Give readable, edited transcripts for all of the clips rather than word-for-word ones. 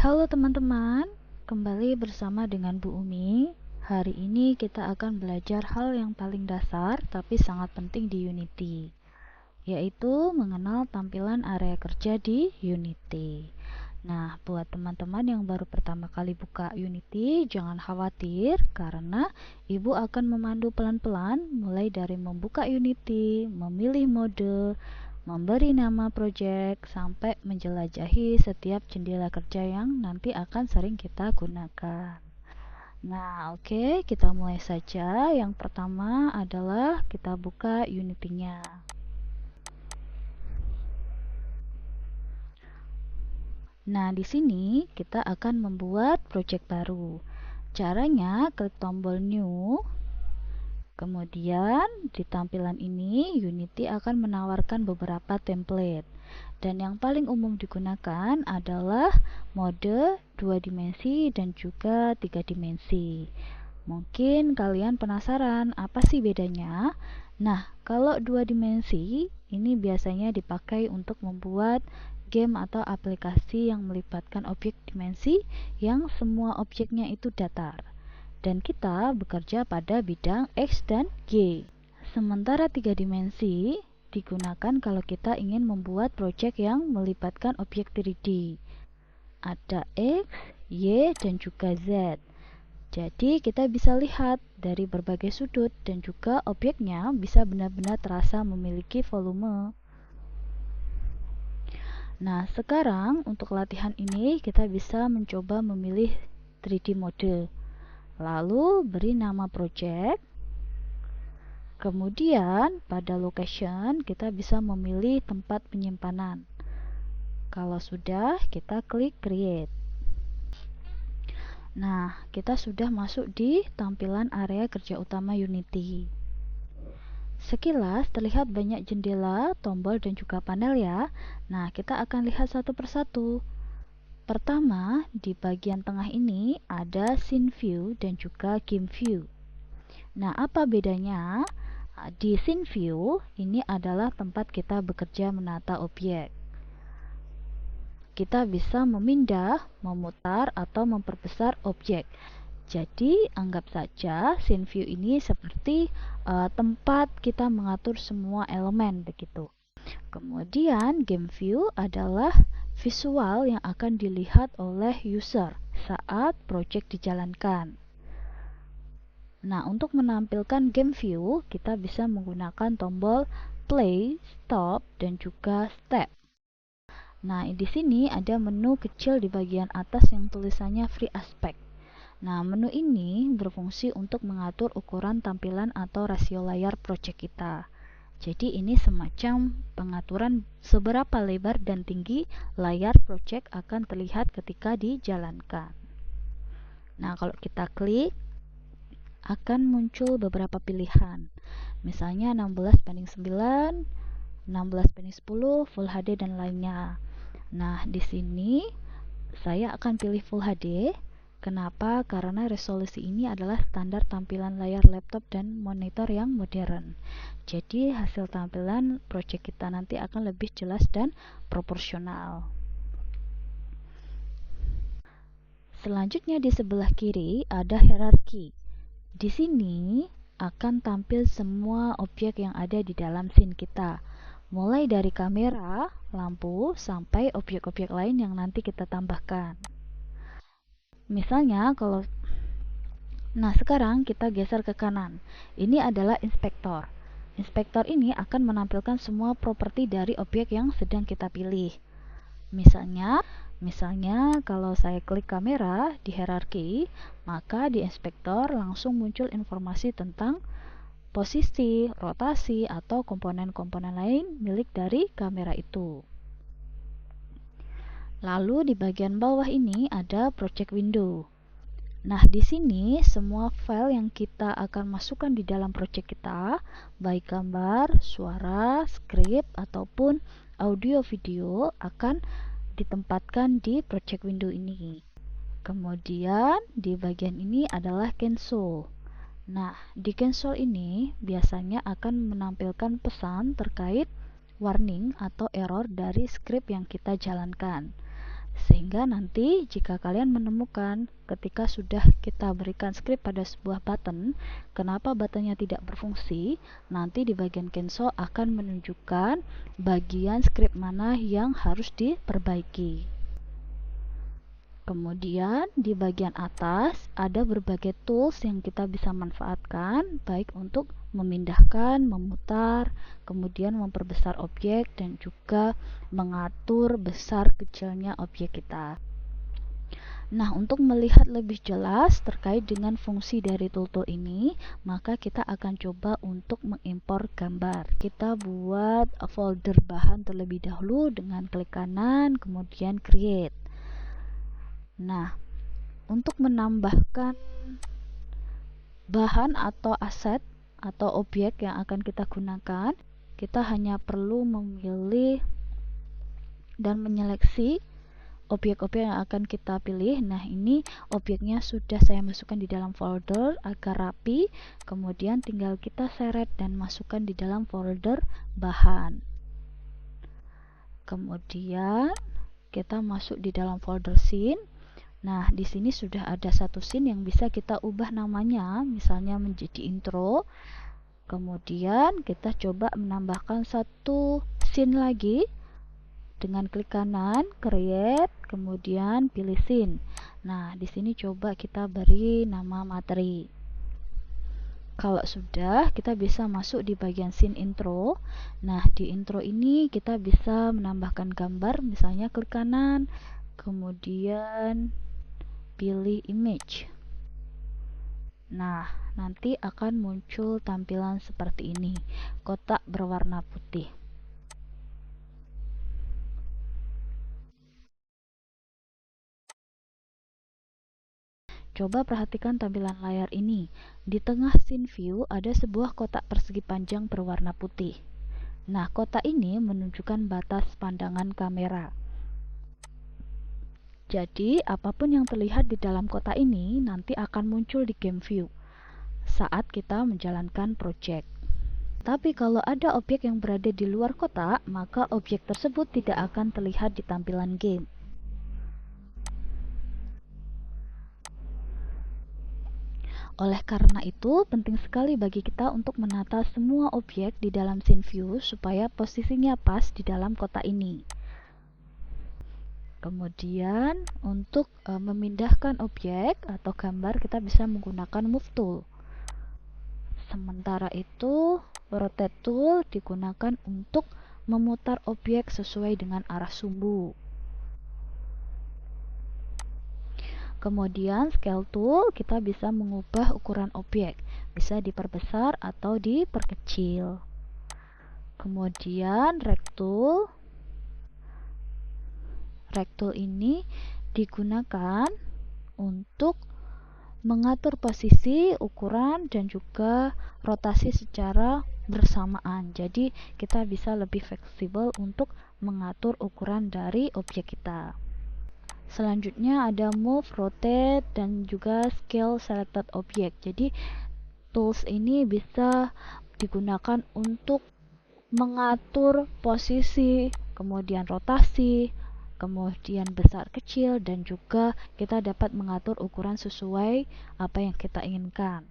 Halo teman-teman, kembali bersama dengan Bu Umi. Hari ini kita akan belajar hal yang paling dasar tapi sangat penting di Unity, yaitu mengenal tampilan area kerja di Unity. Nah, buat teman-teman yang baru pertama kali buka Unity, jangan khawatir karena Ibu akan memandu pelan-pelan mulai dari membuka Unity, memilih mode, memberi nama project, sampai menjelajahi setiap jendela kerja yang nanti akan sering kita gunakan. Nah, oke, kita mulai saja. Yang pertama adalah kita buka Unity-nya. Nah, di sini kita akan membuat project baru. Caranya, klik tombol New. Kemudian di tampilan ini Unity akan menawarkan beberapa template, dan yang paling umum digunakan adalah mode 2 dimensi dan juga 3 dimensi. Mungkin kalian penasaran apa sih bedanya? Nah, kalau 2 dimensi ini biasanya dipakai untuk membuat game atau aplikasi yang melibatkan objek dimensi yang semua objeknya itu datar, dan kita bekerja pada bidang X dan Y. Sementara 3 dimensi digunakan kalau kita ingin membuat proyek yang melibatkan objek 3D. Ada X, Y, dan juga Z. Jadi kita bisa lihat dari berbagai sudut dan juga objeknya bisa benar-benar terasa memiliki volume. Nah, sekarang untuk latihan ini kita bisa mencoba memilih 3D mode. Lalu beri nama project. Kemudian pada location kita bisa memilih tempat penyimpanan. Kalau sudah, kita klik create. Nah, kita sudah masuk di tampilan area kerja utama Unity. Sekilas terlihat banyak jendela, tombol, dan juga panel ya. Nah, kita akan lihat satu persatu. Pertama, di bagian tengah ini ada Scene View dan juga Game View. Nah, apa bedanya? Di Scene View, ini adalah tempat kita bekerja menata objek. Kita bisa memindah, memutar, atau memperbesar objek. Jadi, anggap saja Scene View ini seperti tempat kita mengatur semua elemen begitu. Kemudian, Game View adalah visual yang akan dilihat oleh user saat project dijalankan. Nah, untuk menampilkan game view, kita bisa menggunakan tombol play, stop, dan juga step. Nah, di sini ada menu kecil di bagian atas yang tulisannya free aspect. Nah, menu ini berfungsi untuk mengatur ukuran tampilan atau rasio layar project kita. Jadi ini semacam pengaturan seberapa lebar dan tinggi layar project akan terlihat ketika dijalankan. Nah, kalau kita klik, akan muncul beberapa pilihan. Misalnya 16:9, 16:10, Full HD, dan lainnya. Nah, di sini saya akan pilih Full HD. Kenapa? Karena resolusi ini adalah standar tampilan layar laptop dan monitor yang modern. Jadi hasil tampilan project kita nanti akan lebih jelas dan proporsional. Selanjutnya di sebelah kiri ada hierarki. Di sini akan tampil semua objek yang ada di dalam scene kita, mulai dari kamera, lampu, sampai objek-objek lain yang nanti kita tambahkan. Misalnya nah, sekarang kita geser ke kanan. Ini adalah inspektor. Inspektor ini akan menampilkan semua properti dari objek yang sedang kita pilih. Misalnya kalau saya klik kamera di hierarki, maka di inspektor langsung muncul informasi tentang posisi, rotasi, atau komponen-komponen lain milik dari kamera itu. Lalu di bagian bawah ini ada project window. Nah, di sini semua file yang kita akan masukkan di dalam project kita, baik gambar, suara, skrip, ataupun audio video, akan ditempatkan di project window ini. Kemudian di bagian ini adalah console. Nah, di console ini biasanya akan menampilkan pesan terkait warning atau error dari script yang kita jalankan. Sehingga nanti jika kalian menemukan ketika sudah kita berikan script pada sebuah button, kenapa buttonnya tidak berfungsi, nanti di bagian console akan menunjukkan bagian script mana yang harus diperbaiki. Kemudian di bagian atas ada berbagai tools yang kita bisa manfaatkan, baik untuk memindahkan, memutar, kemudian memperbesar objek, dan juga mengatur besar kecilnya objek kita. Nah, untuk melihat lebih jelas terkait dengan fungsi dari tool-tool ini, maka kita akan coba untuk mengimpor gambar. Kita buat folder bahan terlebih dahulu dengan klik kanan, kemudian create. Nah, untuk menambahkan bahan atau aset atau objek yang akan kita gunakan, kita hanya perlu memilih dan menyeleksi objek-objek yang akan kita pilih. Nah, ini objeknya sudah saya masukkan di dalam folder agar rapi, kemudian tinggal kita seret dan masukkan di dalam folder bahan. Kemudian kita masuk di dalam folder scene. Nah, di sini sudah ada satu scene yang bisa kita ubah namanya, misalnya menjadi intro. Kemudian kita coba menambahkan satu scene lagi dengan klik kanan, create, kemudian pilih scene. Nah, di sini coba kita beri nama materi. Kalau sudah, kita bisa masuk di bagian scene intro. Nah, di intro ini kita bisa menambahkan gambar, misalnya klik kanan, kemudian pilih image. Nah, nanti akan muncul tampilan seperti ini, kotak berwarna putih. Coba perhatikan tampilan layar ini. Di tengah scene view ada sebuah kotak persegi panjang berwarna putih. Nah, kotak ini menunjukkan batas pandangan kamera. Jadi, apapun yang terlihat di dalam kotak ini nanti akan muncul di game view saat kita menjalankan project. Tapi kalau ada objek yang berada di luar kotak, maka objek tersebut tidak akan terlihat di tampilan game. Oleh karena itu, penting sekali bagi kita untuk menata semua objek di dalam scene view supaya posisinya pas di dalam kotak ini. Kemudian, untuk memindahkan objek atau gambar, kita bisa menggunakan Move Tool. Sementara itu, Rotate Tool digunakan untuk memutar objek sesuai dengan arah sumbu. Kemudian Scale Tool, kita bisa mengubah ukuran objek, bisa diperbesar atau diperkecil. Kemudian Rect Tool ini digunakan untuk mengatur posisi, ukuran, dan juga rotasi secara bersamaan. Jadi kita bisa lebih fleksibel untuk mengatur ukuran dari objek kita. Selanjutnya ada Move, Rotate, dan juga Scale Selected Object. Jadi tools ini bisa digunakan untuk mengatur posisi, kemudian rotasi, kemudian besar kecil, dan juga kita dapat mengatur ukuran sesuai apa yang kita inginkan.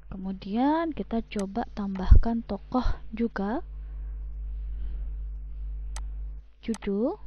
Kemudian kita coba tambahkan tokoh juga, judul,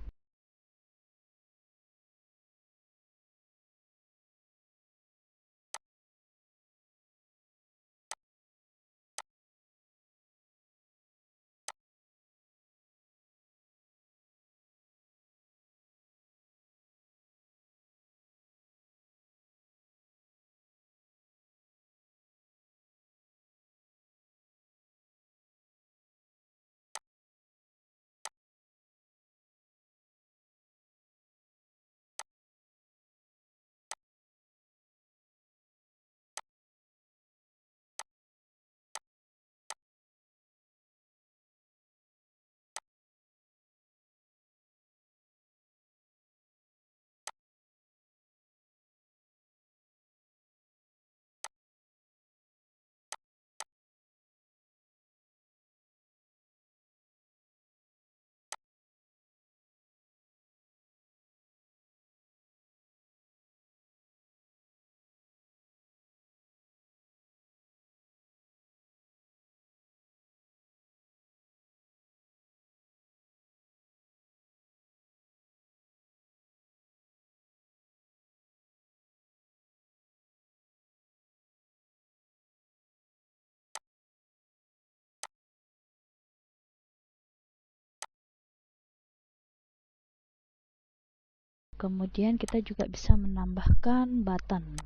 Kemudian kita juga bisa menambahkan button.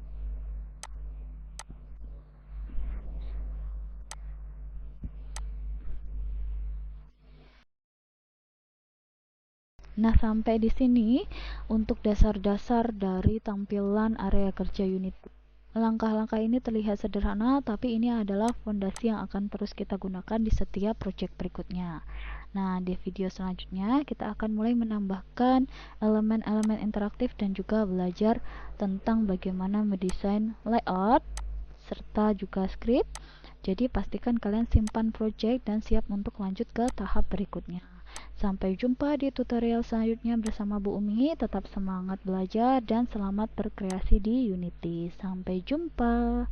Nah, sampai di sini untuk dasar-dasar dari tampilan area kerja Unity. Langkah-langkah ini terlihat sederhana, tapi ini adalah fondasi yang akan terus kita gunakan di setiap project berikutnya. Nah, di video selanjutnya kita akan mulai menambahkan elemen-elemen interaktif dan juga belajar tentang bagaimana mendesain layout serta juga script. Jadi pastikan kalian simpan project dan siap untuk lanjut ke tahap berikutnya. Sampai jumpa di tutorial selanjutnya bersama Bu Umi. Tetap semangat belajar dan selamat berkreasi di Unity. Sampai jumpa.